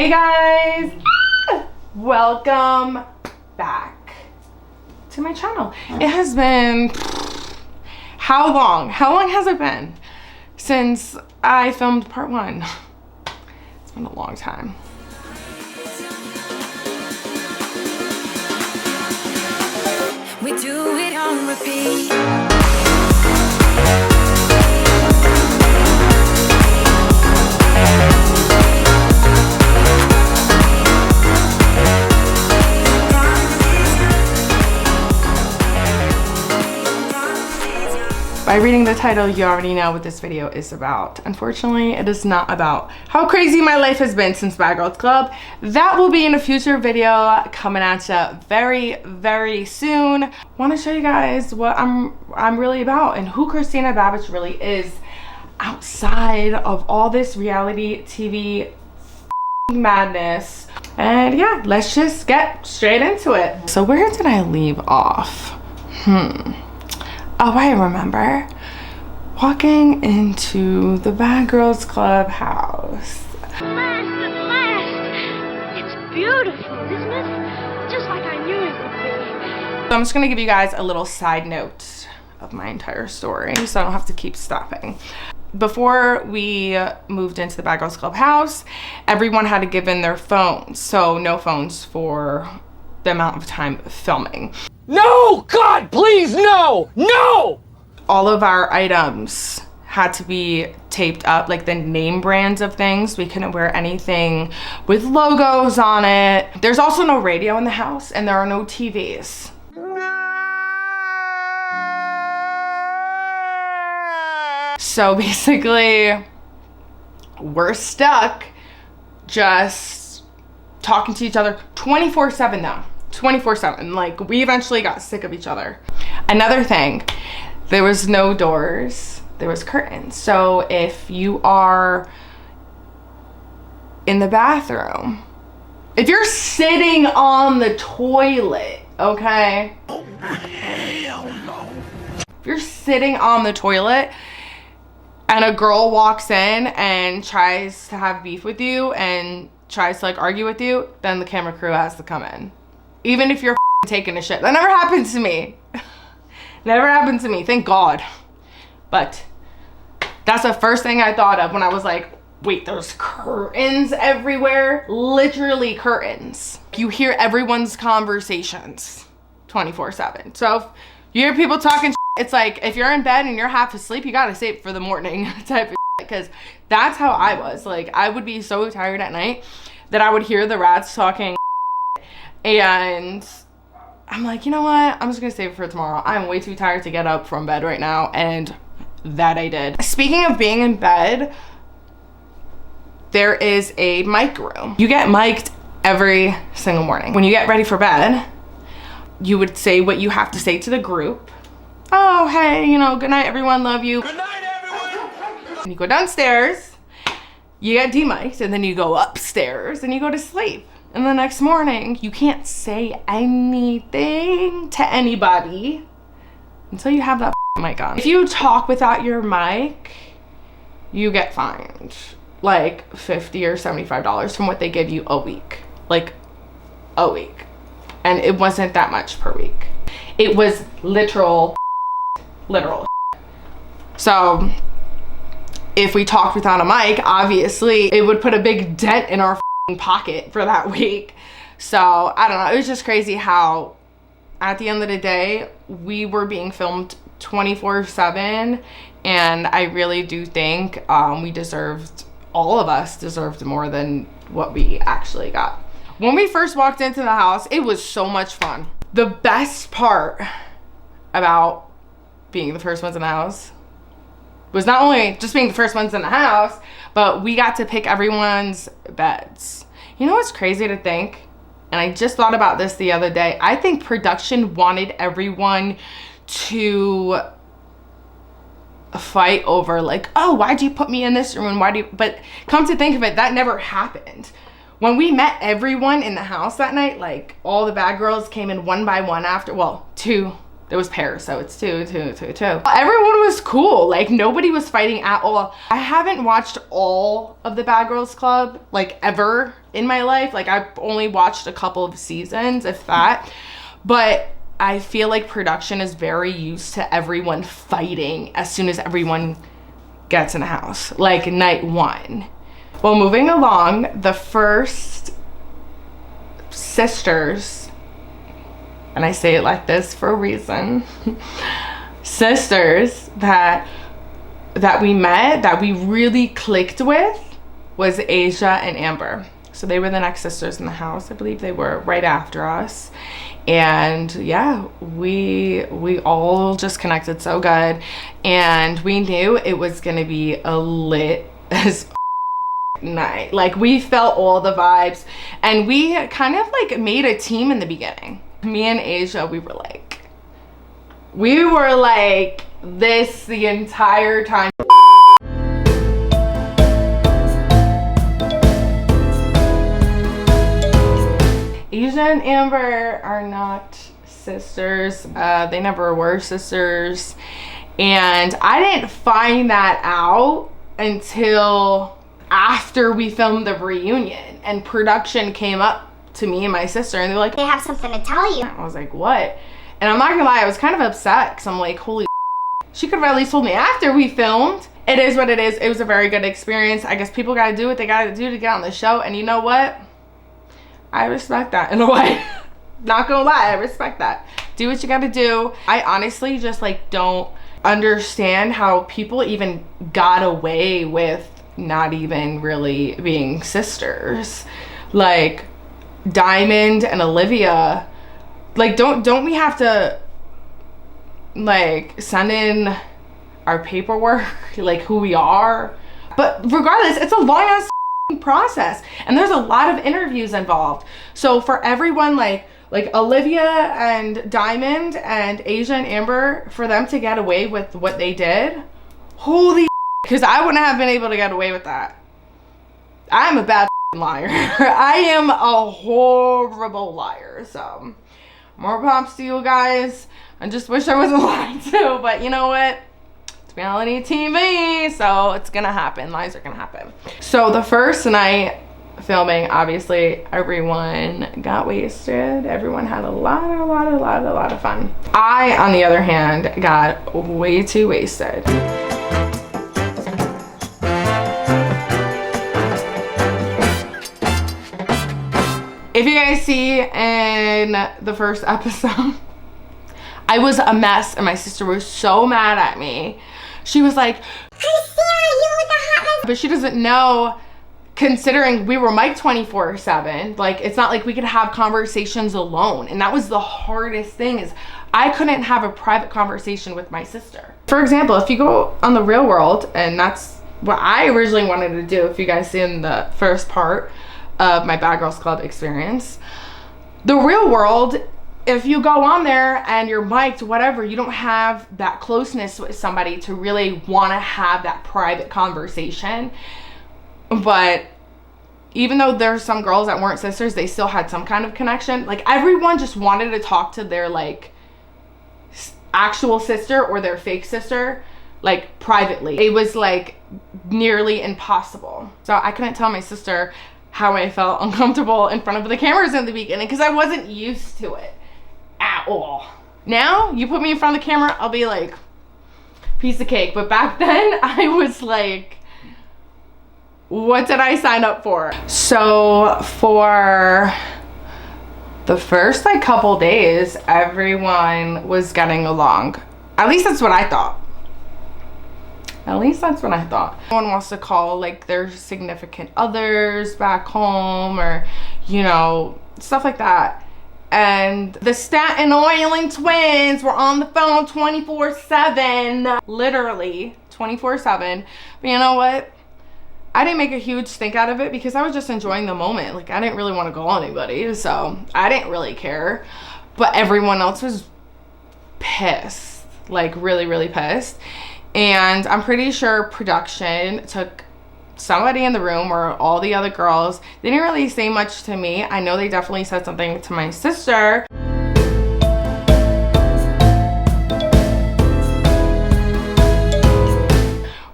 Hey guys, welcome back to my channel. It has been, how long has it been since I filmed part 1? It's been a long time. We do it on repeat. By reading the title, you already know what this video is about. Unfortunately, it is not about how crazy my life has been since Bad Girls Club. That will be in a future video coming at you very, very soon. Want to show you guys what I'm really about and who Kristina Babicz really is outside of all this reality TV madness. And yeah, let's just get straight into it. So where did I leave off? Oh, I remember. Walking into the Bad Girls Club house. At last. It's beautiful, isn't it? Just like I knew it would be. So I'm just gonna give you guys a little side note of my entire story so I don't have to keep stopping. Before we moved into the Bad Girls Club house, everyone had to give in their phones. So no phones for the amount of time filming. No! God, please, no! No! All of our items had to be taped up, like the name brands of things. We couldn't wear anything with logos on it. There's also no radio in the house and there are no TVs. So basically, we're stuck just talking to each other 24/7 though. 24/7. Like, we eventually got sick of each other. Another thing, there was no doors, there was curtains. So if you are in the bathroom, if you're sitting on the toilet, okay? Oh, hell no. If you're sitting on the toilet and a girl walks in and tries to have beef with you and tries to like argue with you, then the camera crew has to come in. Even if you're taking a shit. That never happened to me. Never happened to me, thank God. But that's the first thing I thought of when I was like, wait, there's curtains everywhere? Literally curtains. You hear everyone's conversations 24/7. So if you hear people talking shit, it's like if you're in bed and you're half asleep, you gotta save it for the morning type of shit. Because that's how I was. Like, I would be so tired at night that I would hear the rats talking. And I'm like, you know what? I'm just gonna save it for tomorrow. I'm way too tired to get up from bed right now. And that I did. Speaking of being in bed, there is a mic room. You get mic'd every single morning. When you get ready for bed, you would say what you have to say to the group. Oh, hey, you know, good night everyone, love you. Good night, everyone! And you go downstairs, you get demiked, and then you go upstairs and you go to sleep. And the next morning, you can't say anything to anybody until you have that mic on. If you talk without your mic, you get fined like $50 or $75 from what they give you a week. Like a week. And it wasn't that much per week. It was literal. So if we talked without a mic, obviously it would put a big dent in our pocket for that week. So I don't know, it was just crazy how at the end of the day we were being filmed 24/7, and I really do think all of us deserved more than what we actually got. When we first walked into the house, it was so much fun. The best part about being the first ones in the house was not only just being the first ones in the house, but we got to pick everyone's beds. You know what's crazy to think? And I just thought about this the other day. I think production wanted everyone to fight over like, oh, why'd you put me in this room? And why do you, but come to think of it, that never happened. When we met everyone in the house that night, like all the bad girls came in one by one after, well, two There was pairs, so it's 2, 2, 2, 2. Everyone was cool. Like, nobody was fighting at all. I haven't watched all of the Bad Girls Club, like, ever in my life. Like, I've only watched a couple of seasons, if that. But I feel like production is very used to everyone fighting as soon as everyone gets in the house. Like, night 1. Well, moving along, the first sisters, and I say it like this for a reason, sisters that we met, that we really clicked with, was Asia and Amber. So they were the next sisters in the house. I believe they were right after us. And yeah, we all just connected so good. And we knew it was gonna be a lit as night. Like, we felt all the vibes. And we kind of like made a team in the beginning. Me and Asia, we were like this the entire time. Asia and Amber are not sisters. They never were sisters. And I didn't find that out until after we filmed the reunion and production came up to me and my sister, and they're like, they have something to tell you. I was like, what? And I'm not gonna lie, I was kind of upset because I'm like, holy she could have at least told me after we filmed. It is what it is. It was a very good experience. I guess people gotta do what they gotta do to get on the show, and you know what? I respect that in a way. Not gonna lie, I respect that. Do what you gotta do. I honestly just like don't understand how people even got away with not even really being sisters. Like, Diamond and Olivia, like, don't we have to like send in our paperwork, like who we are? But regardless, it's a long ass process, and there's a lot of interviews involved. So for everyone, like Olivia and Diamond and Asia and Amber, for them to get away with what they did, holy, because I wouldn't have been able to get away with that. I'm a bad liar. I am a horrible liar. So more props to you guys. I just wish I wasn't lying too, but you know what? It's reality TV, so it's gonna happen. Lies are gonna happen. So the first night filming, obviously everyone got wasted. Everyone had a lot of fun. I, on the other hand, got way too wasted. If you guys see in the first episode, I was a mess and my sister was so mad at me. She was like, Kristina, you look a hot mess. But she doesn't know, considering we were mic'd 24/7, like, it's not like we could have conversations alone. And that was the hardest thing, is I couldn't have a private conversation with my sister. For example, if you go on the Real World, and that's what I originally wanted to do, if you guys see in the first part of my Bad Girls Club experience, the Real World, if you go on there and you're mic'd, whatever, you don't have that closeness with somebody to really want to have that private conversation. But even though there's some girls that weren't sisters, they still had some kind of connection. Like, everyone just wanted to talk to their like actual sister or their fake sister, like, privately. It was like nearly impossible. So I couldn't tell my sister how I felt uncomfortable in front of the cameras in the beginning, because I wasn't used to it at all. Now, you put me in front of the camera, I'll be like, piece of cake. But back then, I was like, what did I sign up for? So for the first like couple days, everyone was getting along. At least that's what I thought. At least that's what I thought. Everyone wants to call like their significant others back home, or, you know, stuff like that. And the Staten Island twins were on the phone 24/7, literally 24/7. But you know what? I didn't make a huge stink out of it because I was just enjoying the moment. Like, I didn't really want to call anybody, so I didn't really care. But everyone else was pissed, like really pissed. And I'm pretty sure production took somebody in the room, or all the other girls. They didn't really say much to me. I know they definitely said something to my sister.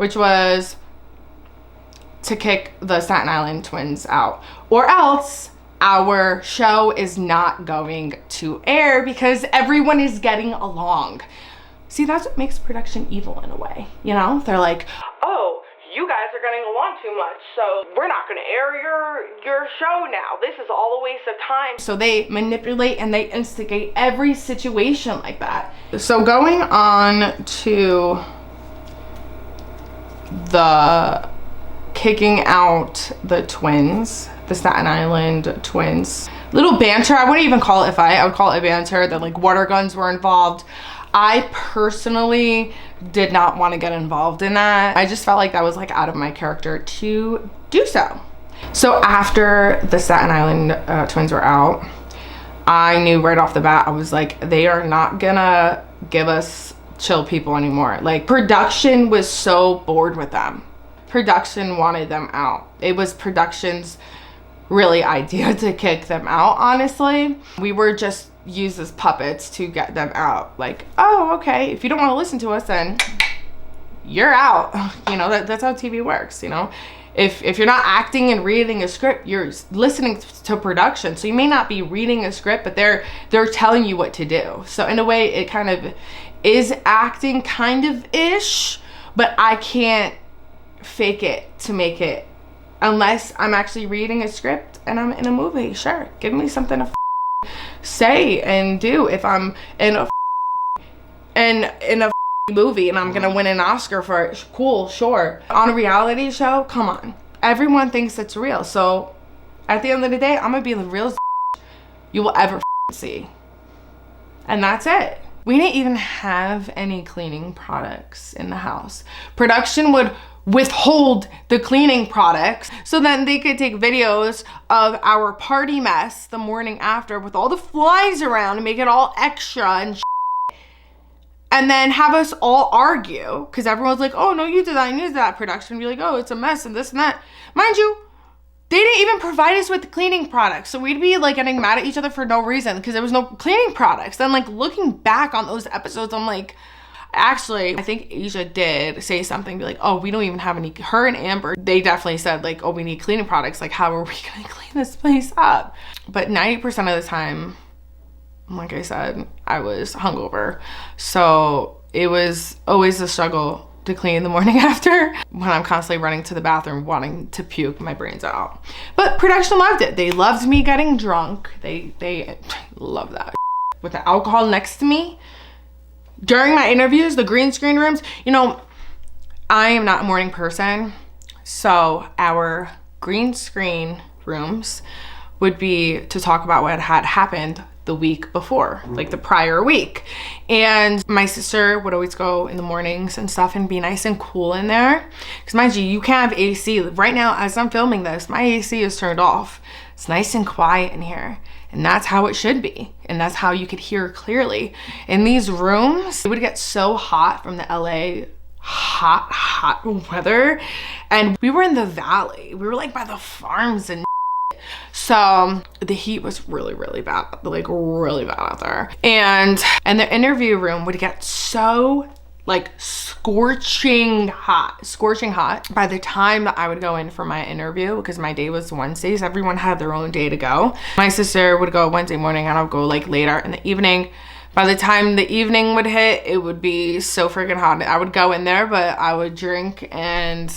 which was to kick the Staten Island twins out, or else our show is not going to air because everyone is getting along. See, that's what makes production evil in a way, you know? They're like, oh, you guys are getting along too much, so we're not gonna air your show now. This is all a waste of time. So they manipulate and they instigate every situation like that. So going on to the kicking out the twins, the Staten Island twins. Little banter, I wouldn't even call it a fight, I would call it a banter, that like water guns were involved. I personally did not want to get involved in that. I just felt like that was like out of my character to do so. So after the Staten Island twins were out, I knew right off the bat, I was like, they are not gonna give us chill people anymore. Like, production was so bored with them. Production wanted them out. It was production's really idea to kick them out, honestly. We were just used as puppets to get them out. Like, oh, okay, if you don't want to listen to us, then you're out. You know, that's how TV works, you know? If you're not acting and reading a script, you're listening to production. So you may not be reading a script, but they're telling you what to do. So in a way, it kind of is acting kind of ish, but I can't fake it to make it unless I'm actually reading a script and I'm in a movie. Sure, give me something to say and do. If I'm in a movie and I'm gonna win an Oscar for it, cool, sure. On a reality show, come on, everyone thinks it's real. So at the end of the day, I'm gonna be the realest you will ever see, and that's it. We didn't even have any cleaning products in the house. Production would withhold the cleaning products so then they could take videos of our party mess the morning after with all the flies around and make it all extra and and then have us all argue because everyone's like, oh no, you did that and you did that. Production would be like, oh, it's a mess and this and that. Mind you, they didn't even provide us with the cleaning products, so we'd be like getting mad at each other for no reason because there was no cleaning products. Then like looking back on those episodes, I'm like, actually, I think Asia did say something, be like, oh, we don't even have any. Her and Amber, they definitely said like, oh, we need cleaning products. Like, how are we gonna clean this place up? But 90% of the time, like I said, I was hungover. So it was always a struggle to clean the morning after when I'm constantly running to the bathroom wanting to puke my brains out. But production loved it. They loved me getting drunk. They love that. With the alcohol next to me. During my interviews, the green screen rooms, you know, I am not a morning person. So our green screen rooms would be to talk about what had happened the week before, like the prior week. And my sister would always go in the mornings and stuff and be nice and cool in there. Because mind you, you can't have AC. Right now, as I'm filming this, my AC is turned off. It's nice and quiet in here. And that's how it should be. And that's how you could hear clearly. In these rooms, it would get so hot from the LA hot weather. And we were in the valley. We were like by the farms and so the heat was really bad, like really bad out there. And the interview room would get so like scorching hot by the time that I would go in for my interview, because my day was Wednesdays. Everyone had their own day to go. My sister would go Wednesday morning and I would go like later in the evening. By the time the evening would hit, it would be so freaking hot. I would go in there, but I would drink and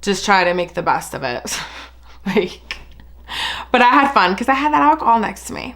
just try to make the best of it. Like, but I had fun because I had that alcohol next to me.